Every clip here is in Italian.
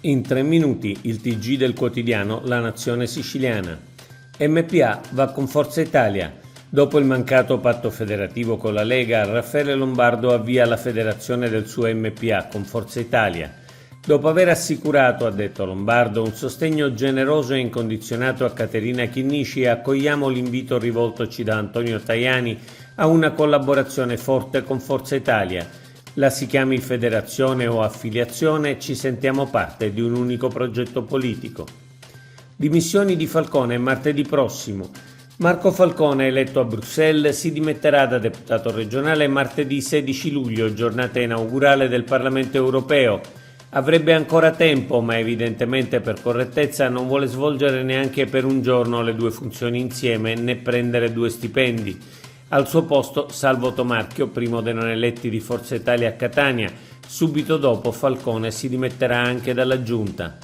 In 3 minuti il TG del quotidiano La Nazione Siciliana. MPA va con Forza Italia. Dopo il mancato patto federativo con la Lega, Raffaele Lombardo avvia la federazione del suo MPA con Forza Italia. Dopo aver assicurato, ha detto Lombardo, un sostegno generoso e incondizionato a Caterina Chinnici, accogliamo l'invito rivoltoci da Antonio Tajani a una collaborazione forte con Forza Italia. La si chiami federazione o affiliazione, ci sentiamo parte di un unico progetto politico. Dimissioni di Falcone martedì prossimo. Marco Falcone, eletto a Bruxelles, si dimetterà da deputato regionale martedì 16 luglio, giornata inaugurale del Parlamento europeo. Avrebbe ancora tempo, ma evidentemente per correttezza non vuole svolgere neanche per un giorno le due funzioni insieme né prendere 2 stipendi. Al suo posto Salvo Tomarchio, primo dei non eletti di Forza Italia a Catania. Subito dopo Falcone si dimetterà anche dalla Giunta.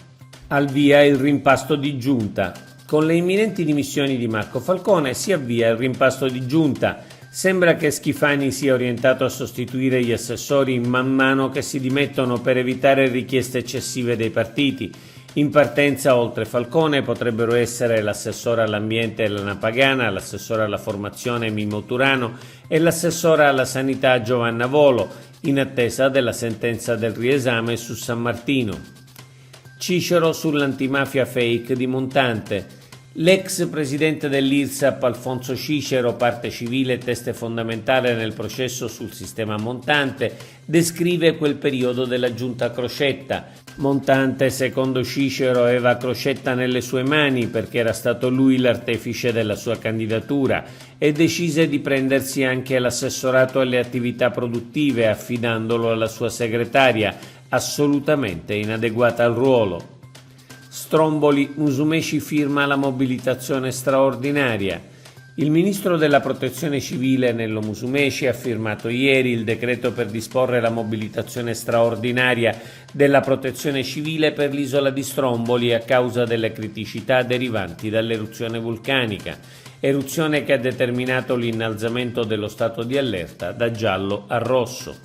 Al via il rimpasto di Giunta. Con le imminenti dimissioni di Marco Falcone si avvia il rimpasto di Giunta. Sembra che Schifani sia orientato a sostituire gli assessori man mano che si dimettono per evitare richieste eccessive dei partiti. In partenza, oltre Falcone, potrebbero essere l'assessore all'ambiente Elena Pagana, l'assessore alla formazione Mimmo Turano e l'assessore alla sanità Giovanna Volo, in attesa della sentenza del riesame su San Martino. Cicero sull'antimafia fake di Montante. L'ex presidente dell'IRSAP Alfonso Cicero, parte civile e teste fondamentale nel processo sul sistema Montante, descrive quel periodo della giunta Crocetta. Montante, secondo Cicero, aveva Crocetta nelle sue mani perché era stato lui l'artefice della sua candidatura e decise di prendersi anche l'assessorato alle attività produttive affidandolo alla sua segretaria, assolutamente inadeguata al ruolo. Stromboli, Musumeci firma la mobilitazione straordinaria. Il ministro della Protezione Civile Nello Musumeci ha firmato ieri il decreto per disporre la mobilitazione straordinaria della Protezione Civile per l'isola di Stromboli a causa delle criticità derivanti dall'eruzione vulcanica, eruzione che ha determinato l'innalzamento dello stato di allerta da giallo a rosso.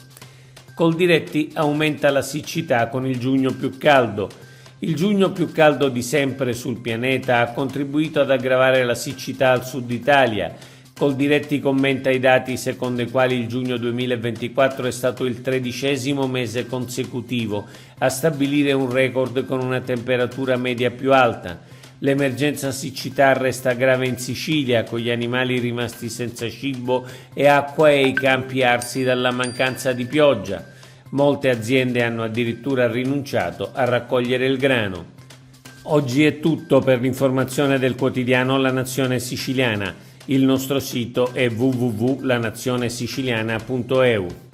Coldiretti aumenta la siccità con il giugno più caldo. Il giugno più caldo di sempre sul pianeta ha contribuito ad aggravare la siccità al sud Italia. Coldiretti commenta i dati secondo i quali il giugno 2024 è stato il 13° mese consecutivo a stabilire un record con una temperatura media più alta. L'emergenza siccità resta grave in Sicilia, con gli animali rimasti senza cibo e acqua e i campi arsi dalla mancanza di pioggia. Molte aziende hanno addirittura rinunciato a raccogliere il grano. Oggi è tutto per l'informazione del quotidiano La Nazione Siciliana. Il nostro sito è www.lanazionesiciliana.eu.